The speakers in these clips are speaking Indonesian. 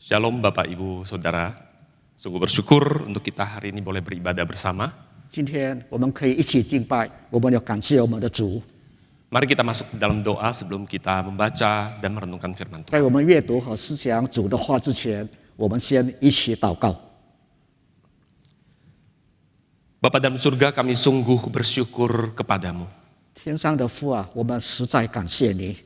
Shalom Bapak Ibu Saudara, sungguh bersyukur untuk kita hari ini boleh beribadah bersama. 今天我们可以一起敬拜，我们要感谢我们的主。 Mari kita masuk ke dalam doa sebelum kita membaca dan merenungkan firman Tuhan. 在我们阅读和思想主的话之前，我们先一起祷告。 Bapa dalam surga, kami sungguh bersyukur kepadamu. 天上的父啊，我们实在感谢你。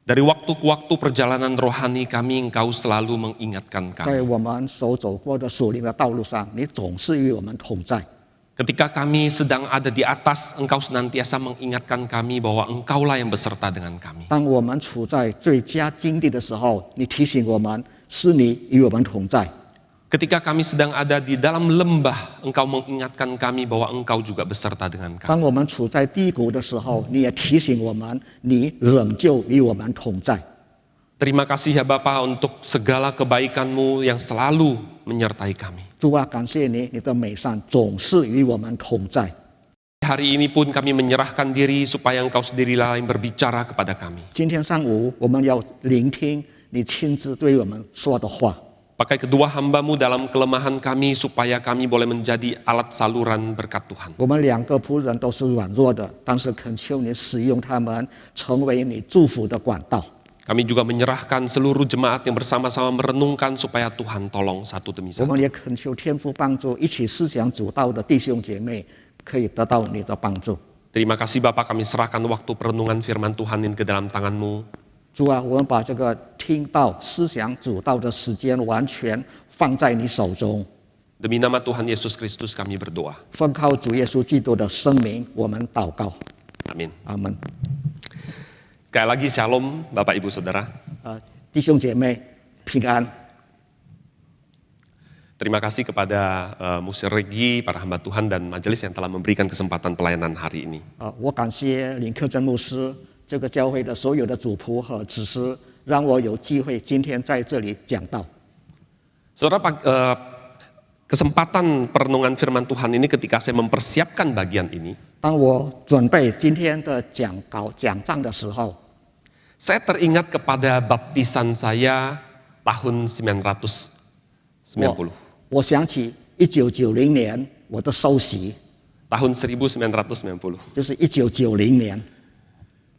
Dari waktu ke waktu perjalanan rohani kami, Engkau selalu mengingatkan 在 kami. 我们所走过的属灵的道路上，你总是与我们同在。 Ketika kami sedang ada di atas, Engkau senantiasa mengingatkan kami bahwa Engkaulah yang beserta dengan kami. 当我们处在最佳境地的时候，你提醒我们，是你与我们同在。 Ketika kami sedang ada di dalam lembah, Engkau mengingatkan kami bahwa Engkau juga beserta dengan kami. 当我们处在低谷的时候，你也提醒我们，你仍旧与我们同在。 Terima kasih ya Bapa untuk segala kebaikan-Mu yang selalu menyertai kami. 主啊，感谢你，你的美善总是与我们同在。 Hari ini pun kami menyerahkan diri supaya Engkau sendirilah yang berbicara kepada kami. 今天上午，我们要聆听你亲自对我们说的话。 Pakai kedua hamba-Mu dalam kelemahan kami supaya kami boleh menjadi alat saluran berkat Tuhan. 我们两个仆人都是软弱的，但是恳求你使用他们，成为你祝福的管道。 Kami juga menyerahkan seluruh jemaat yang bersama-sama merenungkan supaya Tuhan tolong satu demi 我 satu. 们也恳求天父帮助一起思想主道的弟兄姐妹，可以得到你的帮助。 Terima kasih Bapak, kami serahkan waktu perenungan firman Tuhan ini ke dalam tangan-Mu. 主啊，我们把这个听到思想主道的时间完全放在你手中。 Demi nama Tuhan Yesus Kristus kami berdoa. 奉靠主耶稣基督的生名，我们祷告。 Amin. 阿门。 Sekali lagi shalom Bapak Ibu Saudara. 弟兄姐妹平安。 Terima kasih kepada Musir Regi, para hamba Tuhan dan majelis yang telah memberikan kesempatan pelayanan hari ini. 我感谢林克珍牧师，这个教会的所有的主仆和执事，让我有机会今天在这里讲道。 Saudara, kesempatan perenungan firman Tuhan ini ketika saya mempersiapkan bagian ini, 当我准备今天的讲章的时候， saya teringat kepada baptisan saya tahun 1990. 我想起1990年我的受洗， Tahun 1990. 就是1990年。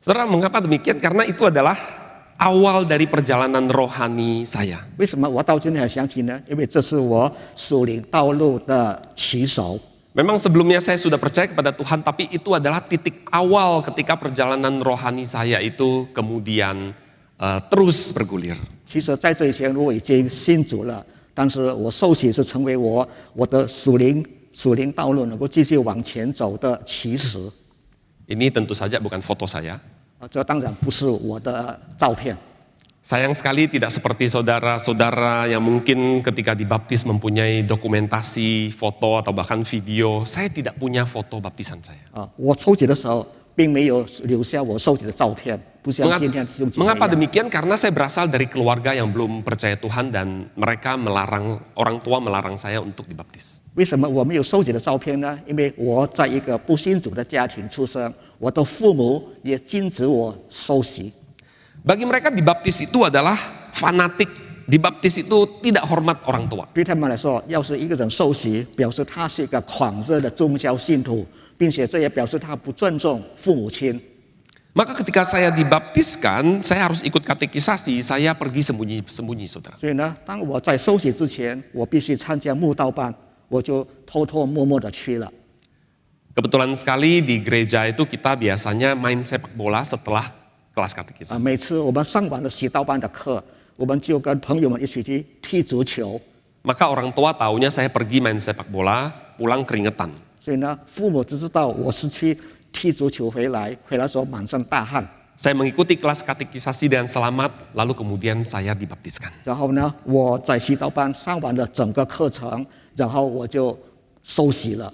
Saudara, mengapa demikian? Karena itu adalah awal dari perjalanan rohani saya. 为什么我到今天还想起呢？因为这是我属灵道路的起手。 Memang sebelumnya saya sudah percaya kepada Tuhan, tapi itu adalah titik awal ketika perjalanan rohani saya itu kemudian terus bergulir. 其实在这以前我已经信主了，但是我受洗是成为我的属灵道路能够继续往前走的起始。 Ini tentu saja bukan foto saya. 这当然不是我的照片。 Sayang sekali tidak seperti saudara-saudara yang mungkin ketika dibaptis mempunyai dokumentasi, foto atau bahkan video. Saya tidak punya foto baptisan saya. 我受洗的时候并没有留下我受洗的照片，不像今天弟兄姐妹一样。 Mengapa demikian? Karena saya berasal dari keluarga yang belum percaya Tuhan dan mereka orang tua melarang saya untuk dibaptis. 为什么我没有受洗的照片呢？因为我在一个不信主的家庭出生，我的父母也禁止我受洗。 Bagi mereka dibaptis itu adalah fanatik, dibaptis itu tidak hormat orang tua. 对他们来说，要是一个人受洗，表示他是一个狂热的宗教信徒，并且这也表示他不尊重父母亲。 Maka ketika saya dibaptiskan, saya harus ikut katekisasi, saya pergi sembunyi-sembunyi, saudara. 所以呢，当我在受洗之前，我必须参加慕道班，我就偷偷摸摸的去了。 Kebetulan sekali di gereja itu kita biasanya main sepak bola setelah kelas katekisasi. 每次我们上完了洗道班的课，我们就跟朋友们一起去踢足球。 Maka orang tua taunya saya pergi main sepak bola, pulang keringetan. 所以呢，父母只知道我是去踢足球回来之后满身大汗。 Saya mengikuti kelas katekisasi dengan selamat, lalu kemudian saya dibaptiskan. 然后呢，我在洗道班上完了整个课程，然后我就受洗了。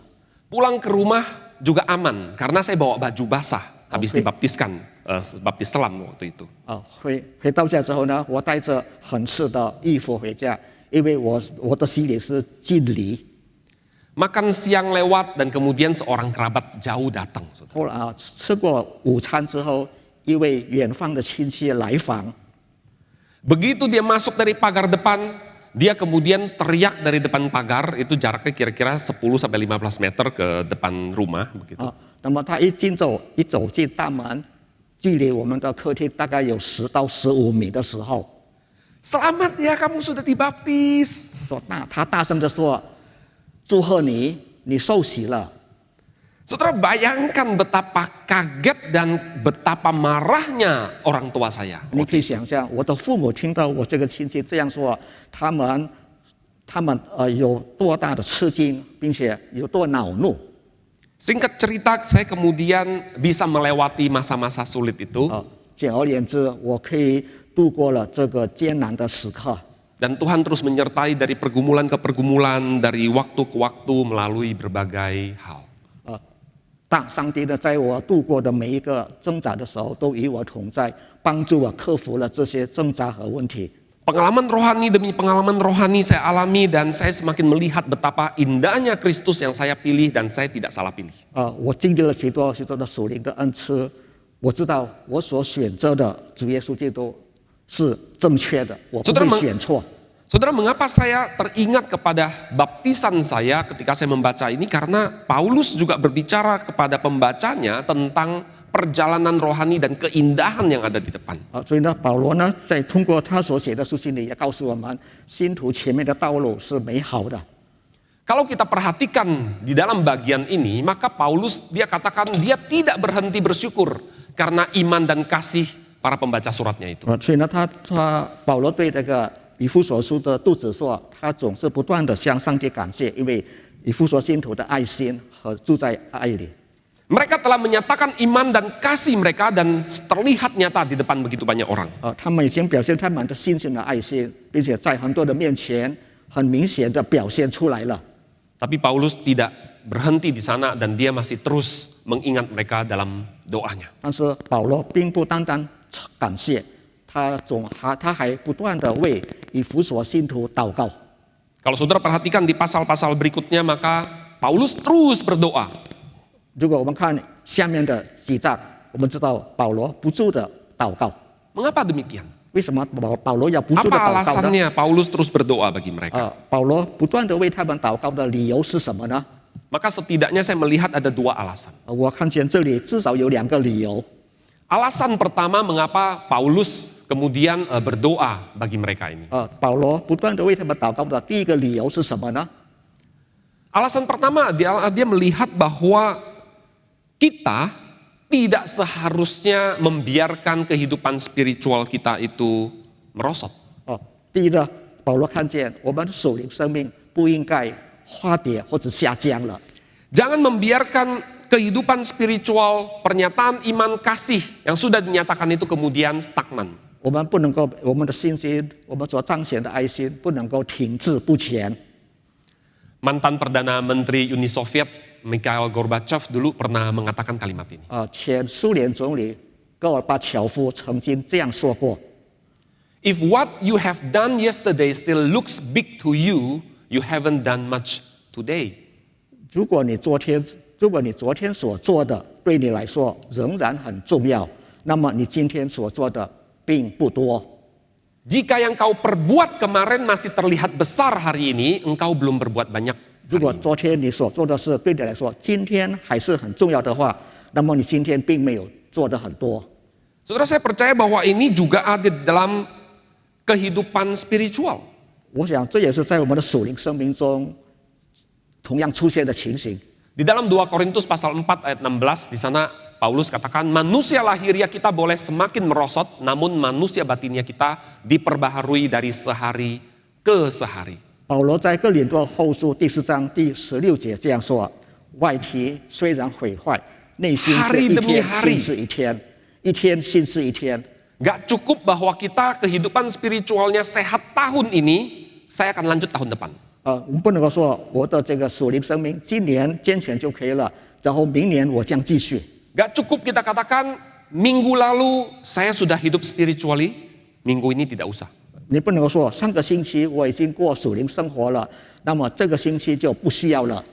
Pulang ke rumah juga aman, karena saya bawa baju basah habis dibaptiskan, baptis selam waktu itu. 回到家之后呢，我带着很湿的衣服回家，因为我的洗礼是浸礼。 Makan siang lewat dan kemudian seorang kerabat jauh datang. 后来吃过午餐之后，一位远方的亲戚来访， Begitu dia masuk dari pagar depan, dia kemudian teriak dari depan pagar, itu jaraknya kira-kira 10-15 meter ke depan rumah begitu. 那么他一走进大门，距离我们的客厅大概有10到15米的时候， Selamat ya, kamu sudah dibaptis. 他大声的说：“祝贺你，你受洗了。” Saudara bayangkan betapa kaget dan betapa marahnya orang tua saya. 你可以想象，我的父母听到我这个亲戚这样说，他们有多大的吃惊，并且有多恼怒。 Singkat cerita, saya kemudian bisa melewati masa-masa sulit itu. 简而言之，我可以度过了这个艰难的时刻。 Dan Tuhan terus menyertai dari pergumulan ke pergumulan, dari waktu ke waktu melalui berbagai hal. 但上帝呢，在我度过的每一个挣扎的时候，都与我同在，帮助我克服了这些挣扎和问题。 Pengalaman rohani demi pengalaman rohani saya alami dan saya semakin melihat betapa indahnya Kristus yang saya pilih dan saya tidak salah pilih. 我经历了许多的属灵的恩赐，我知道我所选择的主耶稣基督是正确的，我不会选错。 Saudara, mengapa saya teringat kepada baptisan saya ketika saya membaca ini? Karena Paulus juga berbicara kepada pembacanya tentang perjalanan rohani dan keindahan yang ada di depan. 所以呢，保罗呢，在通过他所写的书信里，也告诉我们，信徒前面的道路是美好的。 Kalau kita perhatikan di dalam bagian ini, maka Paulus dia katakan dia tidak berhenti bersyukur karena iman dan kasih para pembaca suratnya itu. 所以呢，保罗对这个以弗所书的读者说，他总是不断的向上帝感谢，因为以弗所信徒的爱心和住在爱里。 Mereka telah menyatakan iman dan kasih mereka dan terlihat nyata di depan begitu banyak orang. 他们已经表现他们的信心和爱心，并且在很多的面前很明显的表现出来了。 Tapi Paulus tidak berhenti di sana dan dia masih terus mengingat mereka dalam doanya. 但是保罗并不单单感谢，他还不断的为以弗所信徒祷告。 Kalau saudara perhatikan di pasal-pasal berikutnya, maka Paulus terus berdoa. 如果我们看下面的几章，我们知道保罗不住的祷告。 Mengapa demikian? 为什么保罗要不住的 Apa 祷告呢？ alasannya Paulus terus berdoa bagi mereka? 保罗不断的为他们祷告的理由是什么呢？ Maka setidaknya saya melihat ada dua alasan. 我看见这里至少有2个理由。 Alasan pertama mengapa Paulus kemudian berdoa bagi mereka ini. 保罗不断的为他们祷告的第一个理由是什么呢？ Alasan pertama dia melihat bahwa kita tidak seharusnya membiarkan kehidupan spiritual kita itu merosot. 第一呢，保罗看见我们的属灵生命不应该化跌或者下降了。 Jangan membiarkan kehidupan spiritual, pernyataan iman kasih yang sudah dinyatakan itu kemudian stagnan. 我们不能够，我们的信心，我们所彰显的爱心，不能够停滞不前。 Mantan Perdana Menteri Uni Soviet Mikhail Gorbachev dulu pernah mengatakan kalimat ini. 前苏联总理戈尔巴乔夫曾经这样说过： If what you have done yesterday still looks big to you, you haven't done much today. 如果你昨天所做的对你来说仍然很重要，那么你今天所做的并不多。 Jika yang kau perbuat kemarin masih terlihat besar hari ini, engkau belum berbuat banyak. 如果昨天你所做的事对你来说今天还是很重要的话，那么你今天并没有做得很多。 Saudara, saya percaya bahwa ini juga ada dalam kehidupan spiritual. 我想这也是在我们的属灵生命中同样出现的情形。 Di dalam 2 Korintus pasal 4 ayat 16, di sana Paulus katakan, manusia lahiriah kita boleh semakin merosot, namun manusia batinnya kita diperbaharui dari sehari ke sehari. 保罗在哥林多后书第4章第16节这样说：外体虽然毁坏，内心却一天新似一天，一天新似一天。 Gak cukup bahwa kita kehidupan spiritualnya sehat tahun ini, saya akan lanjut tahun depan. 我们不能够说我的这个属灵生命今年健全就可以了，然后明年我将继续。 Gak cukup kita katakan minggu lalu saya sudah hidup spiritually, minggu ini tidak usah. 你不能够说上个星期我已经过属灵生活了，那么这个星期就不需要了。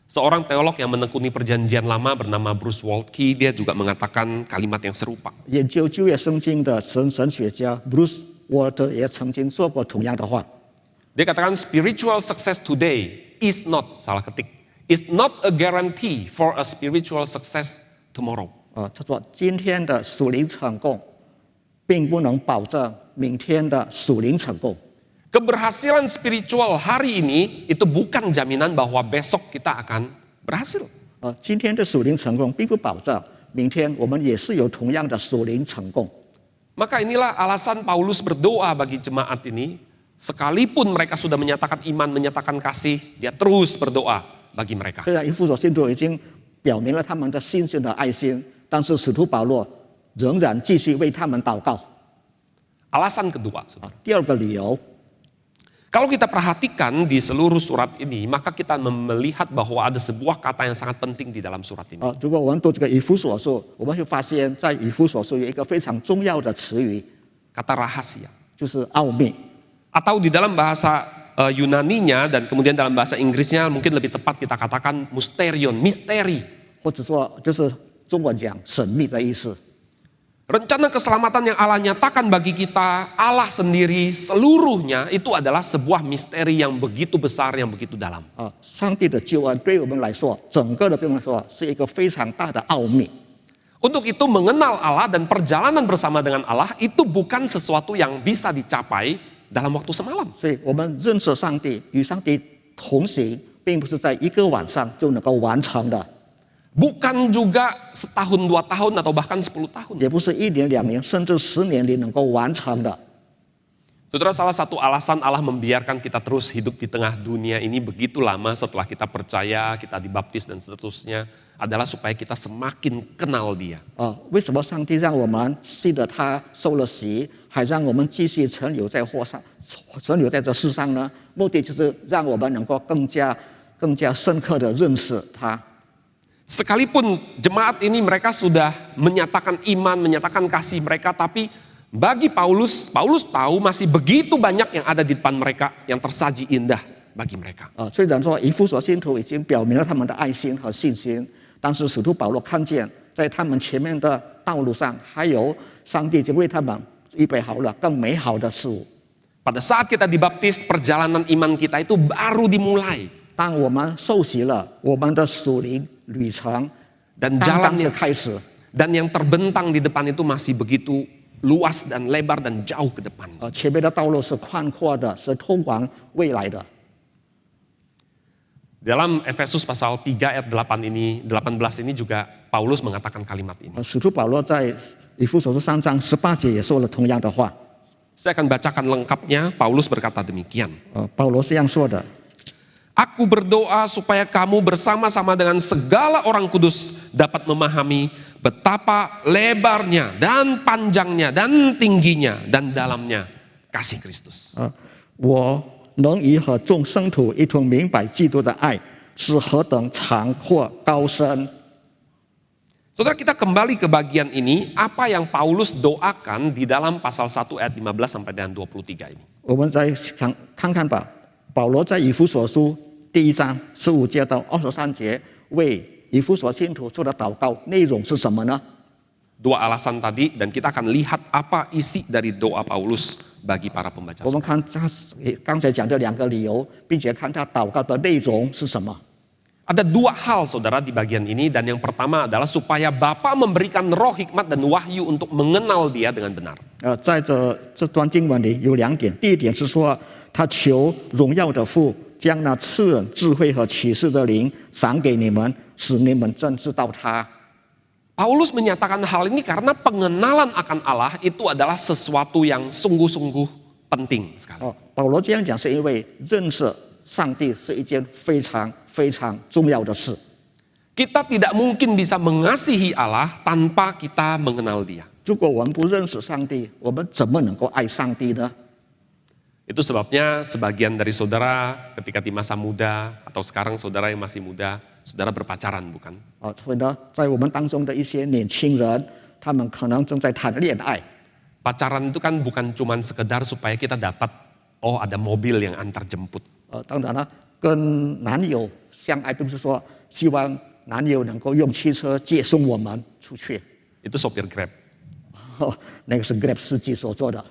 Seorang teolog yang menekuni perjanjian lama bernama Bruce Waltke, dia juga mengatakan kalimat yang serupa. 研究旧约圣经的神学家 Bruce 我的也曾经说过同样的话。 Dia katakan spiritual success today is not, salah ketik, is not a guarantee for a spiritual success tomorrow. 他说今天的属灵成功，并不能保证明天的属灵成功。 Keberhasilan spiritual hari ini itu bukan jaminan bahwa besok kita akan berhasil. 今天的属灵成功并不保证明天我们也是有同样的属灵成功。 Maka inilah alasan Paulus berdoa bagi jemaat ini. Sekalipun mereka sudah menyatakan iman, menyatakan kasih, dia terus berdoa bagi mereka. 虽然以弗所信徒已经表明了他们的信心的爱心，但是使徒保罗仍然继续为他们祷告。 Alasan kedua, saudara. 第二个理由， Kalau kita perhatikan di seluruh surat ini, maka kita melihat bahwa ada sebuah kata yang sangat penting di dalam surat ini. 如果我们读这个以弗所书，我们会发现，在以弗所书有一个非常重要的词语， Kata rahasia. 就是奥秘。 Atau di dalam bahasa Yunaninya dan kemudian dalam bahasa Inggrisnya mungkin lebih tepat kita katakan mysterion, misteri. 或者说就是中文讲神秘的意思。 Rencana keselamatan yang Allah nyatakan bagi kita, Allah sendiri seluruhnya itu adalah sebuah misteri yang begitu besar, yang begitu dalam. 上帝的救恩对我们来说，整个的对我们来说是一个非常大的奥秘。 Untuk itu mengenal Allah dan perjalanan bersama dengan Allah itu bukan sesuatu yang bisa dicapai dalam waktu semalam. 所以我们认识上帝，与上帝同行，并不是在一个晚上就能够完成的， Bukan juga setahun, 2 tahun, atau bahkan 10 tahun. 也不是1年、2年，甚至10年里能够完成的。 Saudara, salah satu alasan Allah membiarkan kita terus hidup di tengah dunia ini begitu lama setelah kita percaya, kita dibaptis dan seterusnya adalah supaya kita semakin kenal Dia. 为什么上帝让我们信了他，受了洗，还让我们继续存留在这世上呢？目的就是让我们能够更加深刻的认识他。 Sekalipun jemaat ini mereka sudah menyatakan iman, menyatakan kasih mereka, tapi bagi Paulus tahu masih begitu banyak yang ada di depan mereka yang tersaji indah bagi mereka. 虽然说以弗所信徒已经表明了他们的爱心和信心，但是使徒保罗看见在他们前面的道路上，还有上帝已经为他们预备好了更美好的事物。 Pada saat kita dibaptis, perjalanan iman kita itu baru dimulai. 当我们受洗了，我们的属灵旅程 Dan 刚刚 jalannya 是开始。 dan yang terbentang di depan itu masih begitu luas dan lebar dan jauh ke depan. 前面的道路是宽阔的，是通往未来的。 Dalam Efesus pasal 3 ayat 18 ini juga Paulus mengatakan kalimat ini. 使徒保罗在以弗所书3章18节也说了同样的话。 Saya akan bacakan lengkapnya. Paulus berkata demikian. 保罗是这样说的： Aku berdoa supaya kamu bersama-sama dengan segala orang kudus dapat memahami betapa lebarnya dan panjangnya dan tingginya dan dalamnya kasih Kristus. 我能与和众圣徒一同明白基督的爱是何等长阔高深。 Saudara, kita kembali ke bagian ini, apa yang Paulus doakan di dalam pasal 1 ayat 15 sampai dengan 23 ini. 我们再看看吧，保罗在以弗所书1章15节到23节为以弗所信徒做的祷告内容是什么呢？ Dua alasan tadi dan kita akan lihat apa isi dari doa Paulus bagi para pembaca. 我们看他刚才讲的2个理由，并且看他祷告的内容是什么。 Ada 2 hal saudara di bagian ini, dan yang pertama adalah supaya Bapa memberikan roh hikmat dan wahyu untuk mengenal Dia dengan benar. 在这段经文里有2点，第一点是说他求荣耀的父将那赐人智慧和启示的灵赏给你们，使你们真知道他。 Paulus menyatakan hal ini karena pengenalan akan Allah itu adalah sesuatu yang sungguh-sungguh penting sekali. 保罗这样讲是因为认识上帝是一件非常非常重要的事。 Kita tidak mungkin bisa mengasihi Allah tanpa kita mengenal Dia. 如果我们不认识上帝，我们怎么能够爱上帝呢？ Itu sebabnya sebagian dari saudara ketika di masa muda atau sekarang saudara yang masih muda, saudara berpacaran bukan? 所以呢，在我们当中的一些年轻人，他们可能正在谈恋爱。 Pacaran itu kan bukan cuma sekedar supaya kita dapat, oh ada mobil yang antar jemput. 当然了，跟男友相爱，并不是说希望男友能够用汽车接送我们出去。 Itu sopir Grab. 那个是 Grab 司机所做的。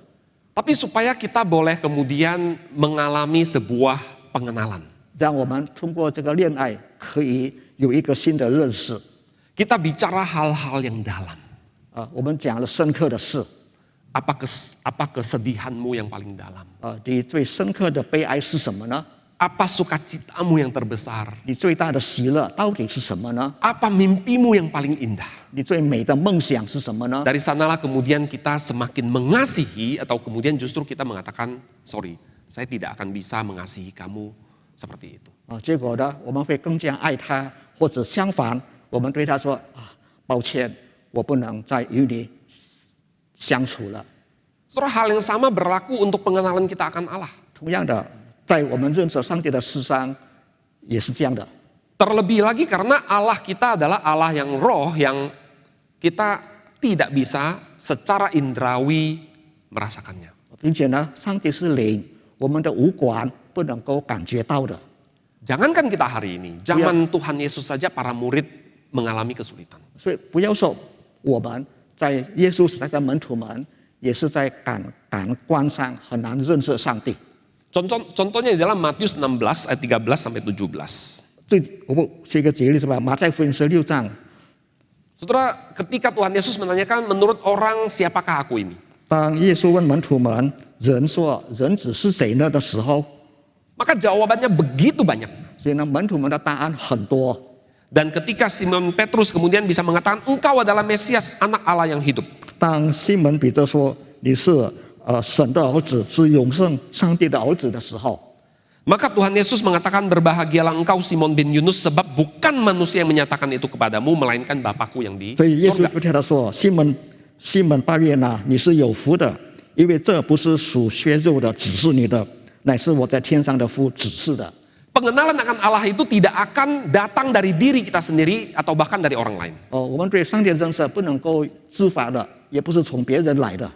Tapi supaya kita boleh kemudian mengalami sebuah pengenalan. 让我们通过这个恋爱可以有一个新的认识。 Kita bicara hal-hal yang dalam. 我们讲了深刻的事。 Apa kesedihanmu yang paling dalam? 你最深刻的悲哀是什么呢？ Apa sukacitamu yang terbesar? 你最大的喜乐到底是什么呢？ Apa mimpimu yang paling indah? 你最美的梦想是什么呢？ Dari sanalah kemudian kita semakin mengasihi atau kemudian justru kita mengatakan, sorry, saya tidak akan bisa mengasihi kamu seperti itu. 结果呢，我们会更加爱他，或者相反，我们对他说抱歉，我不能再与你相处了。 Saudara, hal yang sama berlaku untuk pengenalan kita akan Allah. 同样的，在我们认识上帝的事上也是这样的。 Terlebih lagi karena Allah kita adalah Allah yang roh yang kita tidak bisa secara indrawi merasakannya. 并且呢，上帝是灵，我们的五官不能够感觉到的。 Jangankan kita hari ini, zaman Tuhan Yesus saja para murid mengalami kesulitan. 所以不要说我们在耶稣时代的门徒们，也是在感官上很难认识上帝。 Contohnya di dalam Matius 16 ayat 13 sampai 17. 我是一个举例是吧？马太福音16章， Saudara, ketika Tuhan Yesus menanyakan menurut orang siapakah aku ini? 当耶稣问门徒们人说人子是谁呢的时候， Maka jawabannya begitu banyak. 所以呢，门徒们的答案很多。 Dan ketika Simon Petrus kemudian bisa mengatakan engkau adalah Mesias, anak Allah yang hidup. 当西门彼得说你是神的儿子，是永生上帝的儿子的时候， Maka Tuhan Yesus mengatakan berbahagialah engkau Simon bin Yunus sebab bukan manusia yang menyatakan itu kepadamu melainkan Bapakku yang di 所以耶稣 surga. 就对他说：“西门巴约拿，你是有福的，因为这不是属血肉的指示你的，乃是我在天上的父指示的。” Pengenalan akan Allah itu tidak akan datang dari diri kita sendiri atau bahkan dari orang lain. 我们对上帝的认识不能够自发的，也不是从别人来的，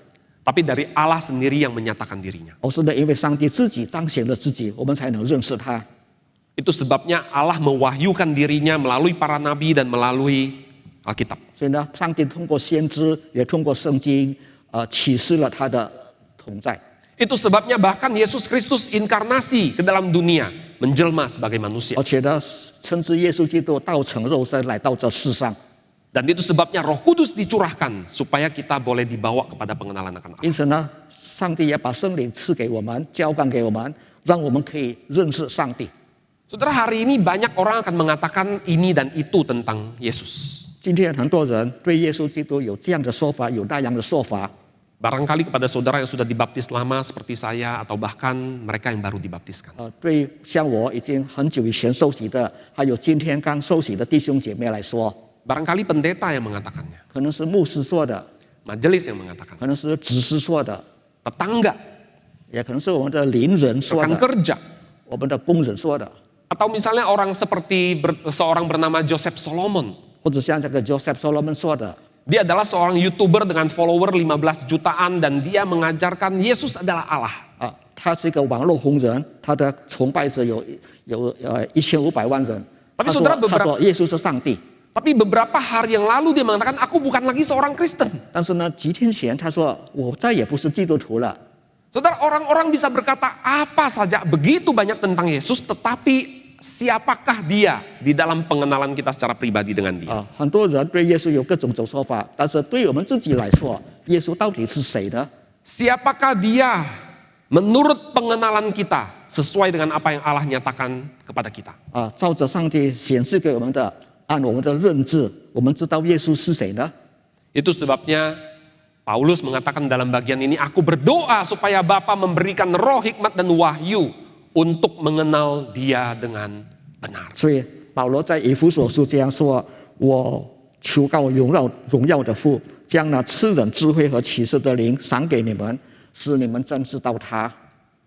Tapi dari Allah sendiri yang menyatakan dirinya. 而是呢，因为上帝自己彰显了自己，我们才能认识他。 Itu sebabnya Allah mewahyukan dirinya melalui para nabi dan melalui Alkitab. 所以呢，上帝通过先知，也通过圣经，启示了他的同在。 Itu sebabnya bahkan Yesus Kristus inkarnasi ke dalam dunia, menjelma sebagai manusia. 而且呢，甚至耶稣基督道成肉身来到这世上。 Dan itu sebabnya Roh Kudus dicurahkan supaya kita boleh dibawa kepada pengenalan akan Allah. 因此呢，上帝也把圣灵赐给我们，浇灌给我们，让我们可以认识上帝。 Saudara, hari ini banyak orang akan mengatakan ini dan itu tentang Yesus. 今天很多人对耶稣基督有这样的说法，有那样的说法。 Barangkali kepada saudara yang sudah dibaptis lama seperti saya atau bahkan mereka yang baru dibaptiskan. 对像我已经很久以前受洗的，还有今天刚受洗的弟兄姐妹来说， Barangkali pendeta yang mengatakannya, 可能是牧师说的， majelis yang mengatakan, 可能是执事说的， tetangga, 也可能是我们的邻人说 rekan 的， kerja, 我们的工人说的， atau misalnya orang seperti seorang bernama Joseph Solomon. 或者像这个 Joseph Solomon 说的， Dia adalah seorang YouTuber dengan follower 15 jutaan dan dia mengajarkan Yesus adalah Allah. 他是一个网络红人，他的崇拜者有1500万人。 Tapi 他说 saudara beberapa 他说耶稣是上帝， Tapi beberapa hari yang lalu dia mengatakan aku bukan lagi seorang Kristen. 但是呢，几天前他说我再也不是基督徒了。 Saudara, orang-orang bisa berkata apa saja begitu banyak tentang Yesus, tetapi siapakah dia di dalam pengenalan kita secara pribadi dengan dia? 很多人对耶稣有各种说法，但是对我们自己来说，耶稣到底是谁呢？ Siapakah dia menurut pengenalan kita sesuai dengan apa yang Allah nyatakan kepada kita? 照着上帝显示给我们的，按我们的认知，我们知道耶稣是谁呢？ Itu sebabnya Paulus mengatakan dalam bagian ini, aku berdoa supaya Bapa memberikan roh hikmat dan wahyu untuk mengenal dia dengan benar. 所以保罗在以弗所书这样说：“我求告荣耀的父，将那赐人智慧和启示的灵赏给你们，使你们真知道他。”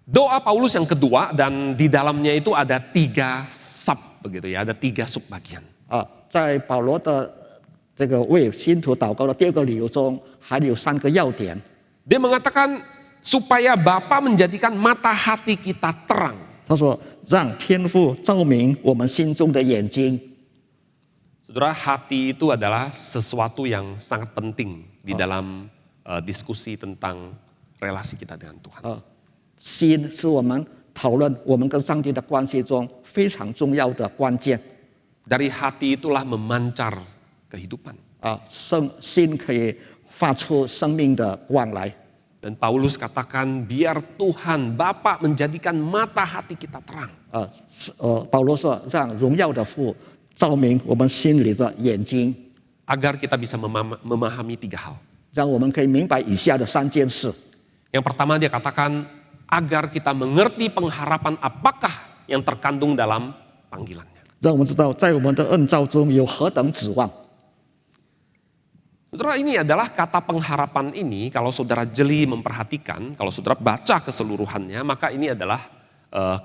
Doa Paulus yang kedua dan di dalamnya itu ada 3 sub begitu ya, ada 3 subbagian. 在保罗的这个为信徒祷告的第二个理由中，还有3个要点。 Dia mengatakan supaya Bapa menjadikan mata hati kita terang. 他说：“让天父照明我们心中的眼睛。” Saudara, hati itu adalah sesuatu yang sangat penting di dalam diskusi tentang relasi kita dengan Tuhan. 心是我们讨论我们跟上帝的关系中非常重要的关键。 Dari hati itulah memancar kehidupan. 心可以发出生命的光来。 Dan Paulus katakan biar Tuhan Bapa menjadikan mata hati kita terang. 保罗说，让荣耀的父照明我们心里的眼睛， Agar kita bisa memahami 3 hal. 让我们可以明白以下的3件事。 Yang pertama dia katakan agar kita mengerti pengharapan apakah yang terkandung dalam panggilannya. 让我们知道在我们的恩召中有何等指望。 Saudara, ini adalah kata pengharapan ini, kalau saudara jeli memperhatikan, kalau saudara baca keseluruhannya, maka ini adalah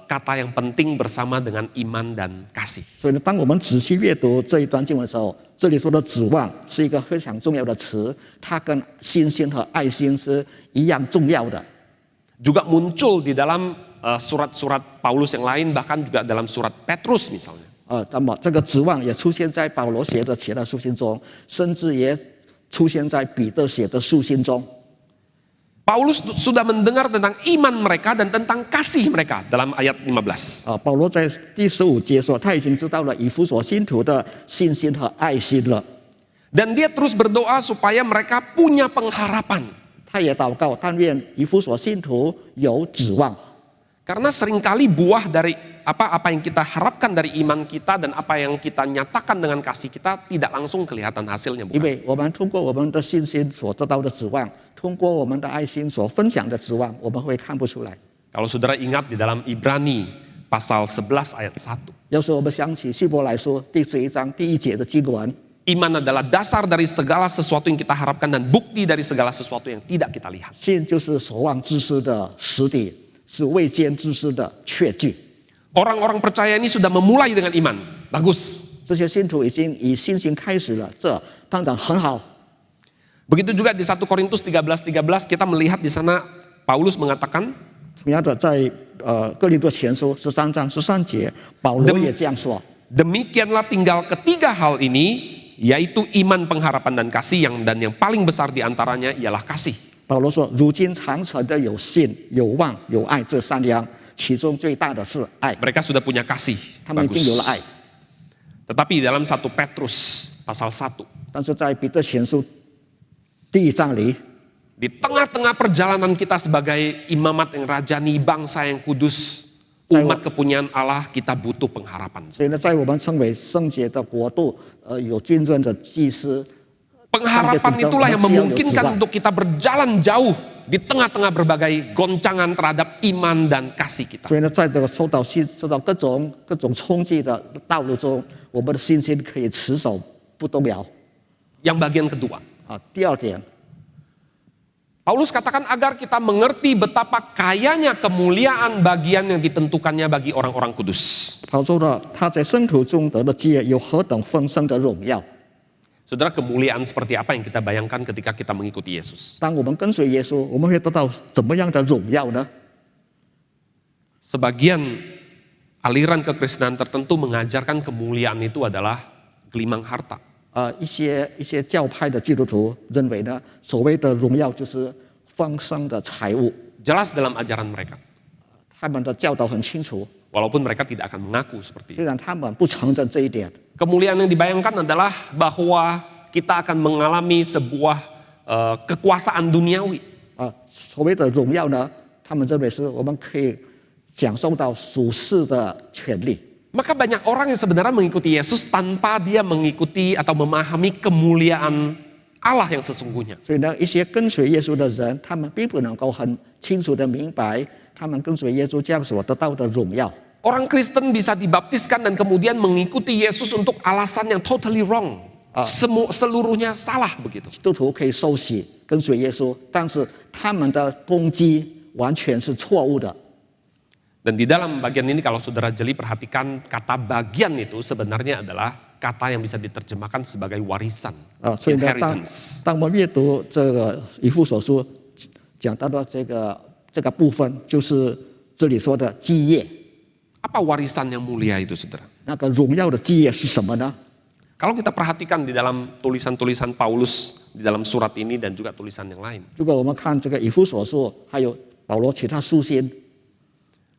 kata yang penting bersama dengan iman dan kasih. 所以呢，当我们仔细阅读这一段经文的时候，这里说的指望是一个非常重要的词，它跟信心和爱心是一样重要的。 Juga muncul di dalam surat-surat Paulus yang lain, bahkan juga dalam surat Petrus misalnya. 那么这个指望也出现在保罗写的其他书信中，甚至也出现在彼得写的书信中。 Paulus sudah mendengar tentang iman mereka dan tentang kasih mereka dalam ayat 15. 保罗在第15节说，他已经知道了以弗所信徒的信心和爱心了。 Dan dia terus berdoa supaya mereka punya pengharapan. 他也祷告，但愿以弗所信徒有指望。 Karena seringkali buah dari apa yang kita harapkan dari iman kita dan apa yang kita nyatakan dengan kasih kita tidak langsung kelihatan hasilnya, 因 bukan? 为我们通过我们的信心所得到的指望，通过我们的爱心所分享的指望，我们会看不出来。 Kalau saudara ingat di dalam Ibrani pasal 11 ayat 1. 要是我们想起希伯来书第11章第1节的经文， Iman adalah dasar dari segala sesuatu yang kita harapkan dan bukti dari segala sesuatu yang tidak kita lihat. 信就是所望之事的实底，是未见之事的确据。 Orang-orang percaya ini sudah memulai dengan iman. Bagus. 这些信徒已经以信心开始了，这当然很好。 Begitu juga di 1 Korintus 13:13 kita melihat di sana Paulus mengatakan, 同样的，在哥林多前书13章13节，保罗也这样说。 demikianlah tinggal ketiga hal ini, yaitu iman, pengharapan, dan kasih dan yang paling besar diantaranya ialah kasih. 保罗说：“如今长存的有信、有望、有爱这3样，其中最大的是爱。 Mereka sudah punya kasih. 他们已经有了爱。 Tetapi dalam 1 Petrus pasal 1, 但是在彼得前书第1章里， di tengah-tengah perjalanan kita sebagai imamat yang rajani, bangsa yang kudus, umat kepunyaan Allah, kita butuh pengharapan. 所以呢，在我们称为圣洁的国度，有君尊的祭司， Pengharapan itulah yang memungkinkan untuk kita berjalan jauh di tengah-tengah berbagai goncangan terhadap iman dan kasih kita. 所以呢，在这个受到各种冲击的道路中，我们的信心可以持守不动摇。 Yang bagian kedua, 第二点， Paulus katakan agar kita mengerti betapa kayanya kemuliaan bagian yang ditentukannya bagi orang-orang kudus. 保罗说了，他在圣徒中得的基业有何等丰盛的荣耀。 Saudara, kemuliaan seperti apa yang kita bayangkan ketika kita mengikuti Yesus? 当我们跟随耶稣，我们会得到怎么样的荣耀呢？ Sebagian aliran kekristenan tertentu mengajarkan kemuliaan itu adalah gelimang harta. 一些教派的基督徒认为呢，所谓的荣耀就是丰盛的财物。 Jelas dalam ajaran mereka. 他们的教导很清楚， Walaupun mereka tidak akan mengaku seperti itu. 虽然他们不承认这一点。 Kemuliaan yang dibayangkan adalah bahwa kita akan mengalami sebuah kekuasaan duniawi. 所谓的荣耀呢，他们认为是我们可以享受到属世的权利。 Maka banyak orang yang sebenarnya mengikuti Yesus tanpa dia mengikuti atau memahami kemuliaan Allah yang sesungguhnya. 所以呢，一些跟随耶稣的人，他们并不能够很清楚的明白他们跟随耶稣这样所得到的荣耀。 Orang Kristen bisa dibaptiskan dan kemudian mengikuti Yesus untuk alasan yang totally wrong. Seluruhnya salah begitu. 基督徒可以受洗跟随耶稣，但是他们的动机完全是错误的。 Dan di dalam bagian ini kalau saudara jeli perhatikan kata bagian itu sebenarnya adalah kata yang bisa diterjemahkan sebagai warisan, 所以呢， inheritance. 当我们阅读这个以弗所书讲到的这个部分，就是这里说的基业。 Apa warisan yang mulia itu, saudara? 那个荣耀的基业是什么呢？ Kalau kita perhatikan di dalam tulisan-tulisan Paulus di dalam surat ini dan juga tulisan yang lain, 如果我们看这个以弗所书，还有保罗其他书信，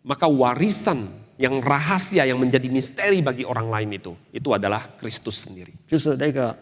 maka warisan yang rahasia yang menjadi misteri bagi orang lain itu adalah Kristus sendiri. 就是那个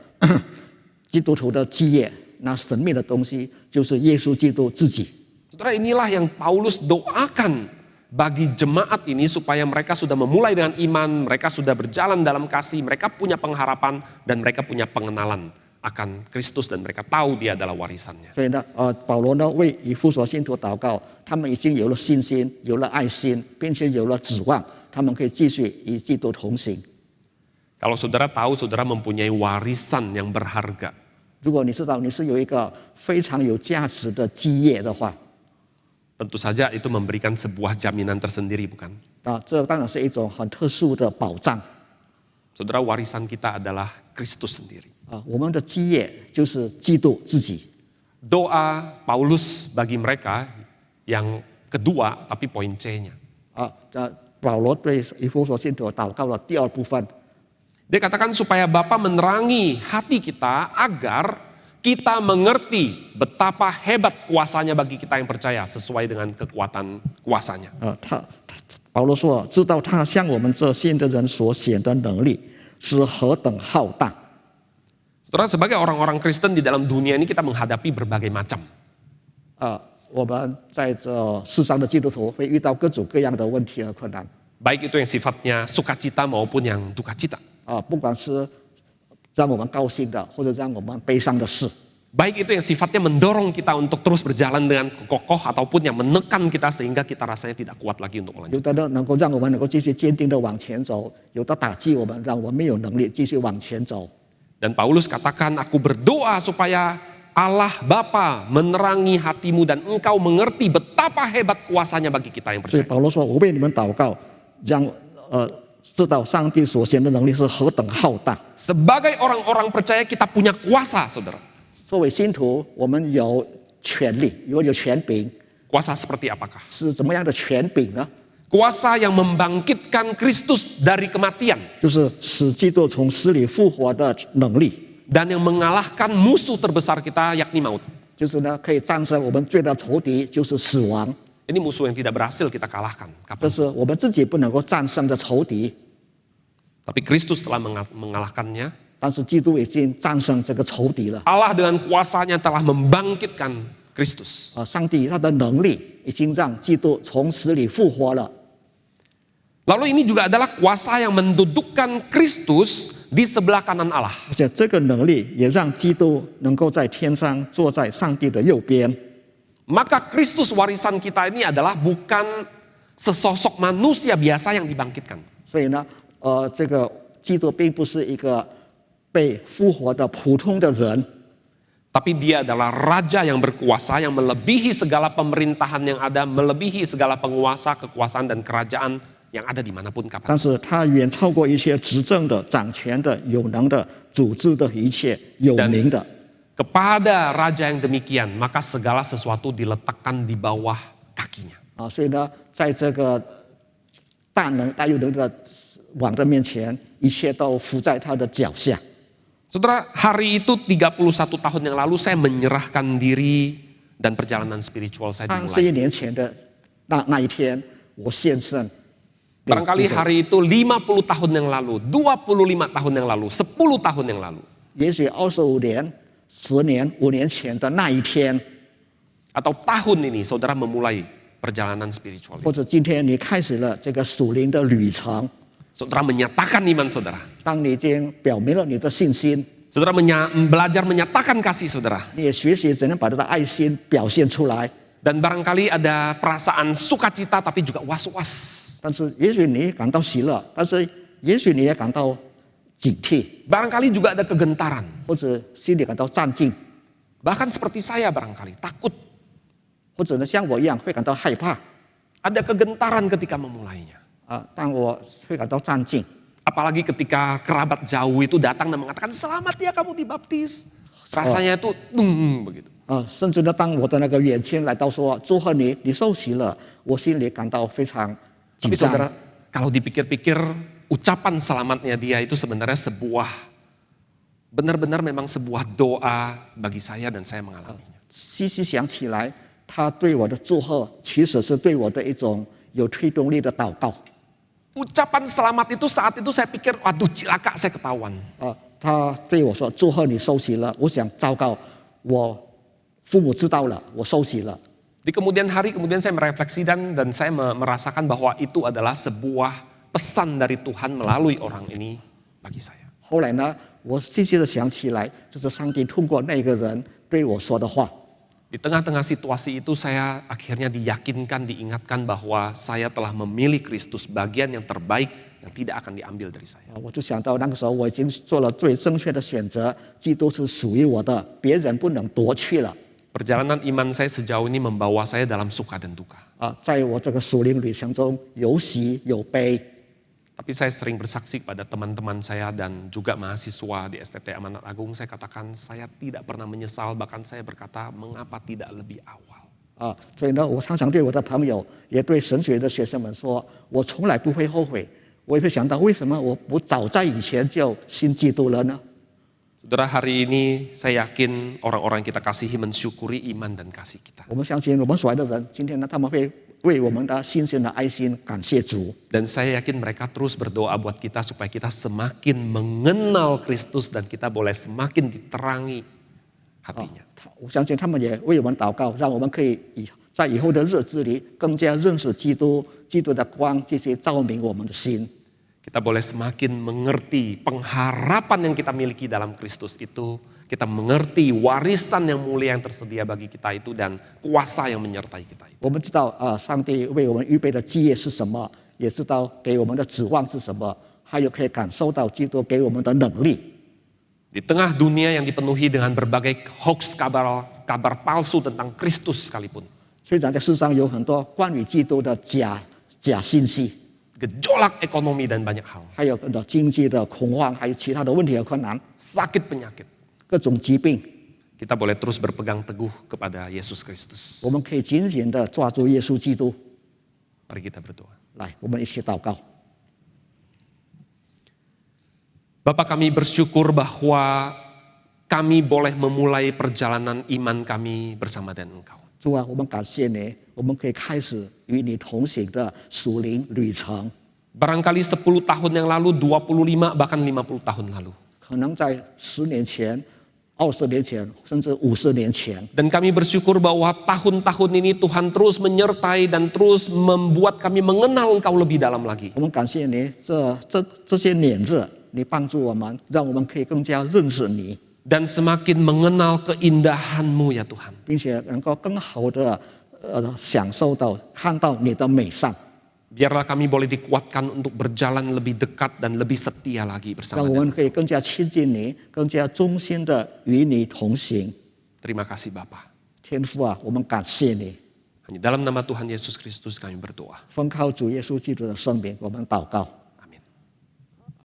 基督徒的基业，那神秘的东西就是耶稣基督自己。 Saudara, inilah yang Paulus doakan bagi jemaat ini supaya mereka sudah memulai dengan iman, mereka sudah berjalan dalam kasih, mereka punya pengharapan dan mereka punya pengenalan akan Kristus dan mereka tahu dia adalah warisannya. 所以呢，保罗呢为以弗所信徒祷告，他们已经有了信心，有了爱心，并且有了指望，他们可以继续与基督同行。 Kalau saudara tahu saudara mempunyai warisan yang berharga, 如果你知道你是有一个非常有价值的基业的话， tentu saja itu memberikan sebuah jaminan tersendiri, bukan? 这当然是一种很特殊的保障。 Saudara, warisan kita adalah Kristus sendiri. 我们的基业就是基督自己。 Doa Paulus bagi mereka yang kedua, tapi poin C-nya. 保罗对以弗所信徒祷告的第二部分， Dia katakan supaya Bapa menerangi hati kita agar kita mengerti betapa hebat kuasanya bagi kita yang percaya sesuai dengan kekuatan kuasanya. 保罗说，知道他向我们这信的人所显的能力是何等浩大。 Saudara, sebagai orang-orang Kristen di dalam dunia ini kita menghadapi berbagai macam. 我们在这世上的基督徒会遇到各种各样的问题和困难。 Baik itu yang sifatnya sukacita maupun yang dukacita. 不管是让我们高兴的，或者让我们悲伤的事。 Baik itu yang sifatnya mendorong kita untuk terus berjalan dengan kokoh ataupun yang menekan kita sehingga kita rasanya tidak kuat lagi untuk 有 melanjutkan. 的呢能够让我们能够继续坚定的往前走，有的打击我们，让我们没有能力继续往前走。 Dan Paulus katakan, aku berdoa supaya Allah Bapa menerangi hatimu dan engkau mengerti betapa hebat kuasanya bagi kita yang 所以 percaya. 保罗说：“我为你们祷告，让知道上帝所显的能力是何等浩大。 Sebagai orang-orang percaya kita punya kuasa, saudara. 作为信徒，我们有权利，有权柄， Kuasa seperti apakah? 是怎么样的权柄呢？ Kuasa yang membangkitkan Kristus dari kematian 就是使基督从死里复活的能力， dan yang mengalahkan musuh terbesar kita yakni maut. 就是呢可以战胜我们最大的仇敌，就是死亡。 Ini musuh yang tidak berhasil kita kalahkan. 这是我们自己不能够战胜的仇敌， Tapi Kristus telah mengalahkannya. 但是基督已经战胜这个仇敌了。 Allah dengan kuasanya telah membangkitkan Kristus. 上帝他的能力已经让基督从死里复活了。 Lalu ini juga adalah kuasa yang mendudukkan Kristus di sebelah kanan Allah. 而且这个能力也让基督能够在天上坐在上帝的右边。 Maka Kristus warisan kita ini adalah bukan sesosok manusia biasa yang dibangkitkan. 所以呢，这个基督并不是一个被复活的普通的人， Tapi dia adalah raja yang berkuasa yang melebihi segala pemerintahan yang ada, melebihi segala penguasa, kekuasaan dan kerajaan yang ada dimanapun kapan. 但是他远超过一切执政的、掌权的、有能的、组织的一切有名的。 Kepada raja yang demikian, maka segala sesuatu diletakkan di bawah kakinya. 所以呢，在这个大能大有能的王的面前，一切都伏在他的脚下。 Saudara, hari itu 31 tahun yang lalu saya menyerahkan diri dan perjalanan spiritual saya 31 dimulai. 年前的那一天，我献身。 Barangkali hari itu 50 tahun yang lalu, 25 tahun yang lalu, 10 tahun yang lalu. 也许25年、10年、5年前的那一天， Atau tahun ini saudara memulai perjalanan spiritual. 或者今天你开始了这个属灵的旅程， Saudara menyatakan iman saudara. 当你已经表明了你的信心， Saudara belajar menyatakan kasih saudara. 你也学习怎样把他的爱心表现出来。 Dan barangkali ada perasaan sukacita tapi juga was-was. 但是也许你感到喜乐，但是也许你也感到警惕， Barangkali juga ada kegentaran. 或者心里感到战兢， Bahkan seperti saya barangkali takut. 或者呢像我一样会感到害怕。 Ada kegentaran ketika memulainya. 但我会感到战兢。 Apalagi ketika kerabat jauh itu datang dan mengatakan selamat ya kamu dibaptis. Rasanya itu begitu. 甚至呢，当我的那个远亲来到说祝贺你，你受洗了，我心里感到非常紧 Tapi 张。 saudara, kalau dipikir-pikir ucapan selamatnya dia itu sebenarnya sebuah benar-benar memang sebuah doa bagi saya dan saya mengalaminya. 细细想起来，他对我的祝贺，其实是对我的一种有推动力的祷告。 Ucapan selamat itu saat itu saya pikir, waduh cilaka saya ketahuan. 他对我说：“祝贺你受洗了。”我想糟糕，我父母知道了，我受洗了。 Di kemudian hari kemudian saya merefleksikan dan saya merasakan bahwa itu adalah sebuah pesan dari Tuhan melalui orang ini bagi saya. 后来呢，我细细的想起来，这是上帝通过那个人对我说的话。 Di tengah-tengah situasi itu saya akhirnya diyakinkan, diingatkan bahwa saya telah memilih Kristus, bagian yang terbaik yang tidak akan diambil dari saya. 我就想到那个时候我已经做了最正确的选择，基督是属于我的，别人不能夺去了。 Perjalanan iman saya sejauh ini membawa saya dalam suka dan duka. 在我这个属灵旅程中，有喜有悲。 Tapi saya sering bersaksi kepada teman-teman saya dan juga mahasiswa di STT Amanat Agung, saya katakan saya tidak pernah menyesal, bahkan saya berkata mengapa tidak lebih awal. 所以呢，我常常对我的朋友，也对神学的学生们说，我从来不会后悔。我也会想到，为什么我不早在以前就信基督了呢？ Saudara, hari ini saya yakin orang-orang kita kasihi mensyukuri iman dan kasih kita. 我们相信我们所爱的人，今天呢，他们会为我们的新鲜的爱心感谢主。 Dan saya yakin mereka terus berdoa buat kita supaya kita semakin mengenal Kristus dan kita boleh semakin diterangi hatinya. 我相信他们也为我们祷告，让我们可以在以后的日子里更加认识基督，基督的光继续照明我们的心。 Kita boleh semakin mengerti pengharapan yang kita miliki dalam Kristus itu. Kita mengerti warisan yang mulia yang tersedia bagi kita itu dan kuasa yang menyertai kita itu. 我们知道上帝为我们预备的基业是什么，也知道给我们的指望是什么，还有可以感受到基督给我们的能力。 Di tengah dunia yang dipenuhi dengan berbagai hoax kabar palsu tentang Kristus sekalipun. 虽然在世上有很多关于基督的假信息， Gejolak ekonomi dan banyak hal. 还有很多经济的恐慌，还有其他的问题和困难， Sakit penyakit. 各种疾病， Kita boleh terus berpegang teguh kepada Yesus Kristus. 我们可以紧紧的抓住耶稣基督。 Mari kita berdoa. 来，我们一起祷告。 Bapak, kami bersyukur bahwa kami boleh memulai perjalanan iman kami bersama dengan Engkau. 主啊，我们感谢你，我们可以开始与你同行的属灵旅程。 Barangkali 10 tahun yang lalu, 25 bahkan 50 tahun lalu. 可能在10年前、20年前，甚至50年前， Dan kami bersyukur bahwa tahun-tahun ini Tuhan terus menyertai dan terus membuat kami mengenal Engkau lebih dalam lagi. 我们感谢你，这些年日，你帮助我们，让我们可以更加认识你， Dan semakin mengenal keindahan-Mu ya Tuhan. 并且能够更好的享受到、看到你的美善， Biarlah kami boleh dikuatkan untuk berjalan lebih dekat dan lebih setia lagi 让 bersama 我 dengan 们可以更加亲近你，更加忠心的与你同行。 Terima kasih Bapa. 天父啊，我们感谢你， Hanya dalam nama Tuhan Yesus Kristus kami berdoa. 奉靠主耶稣基督的圣名，我们祷告。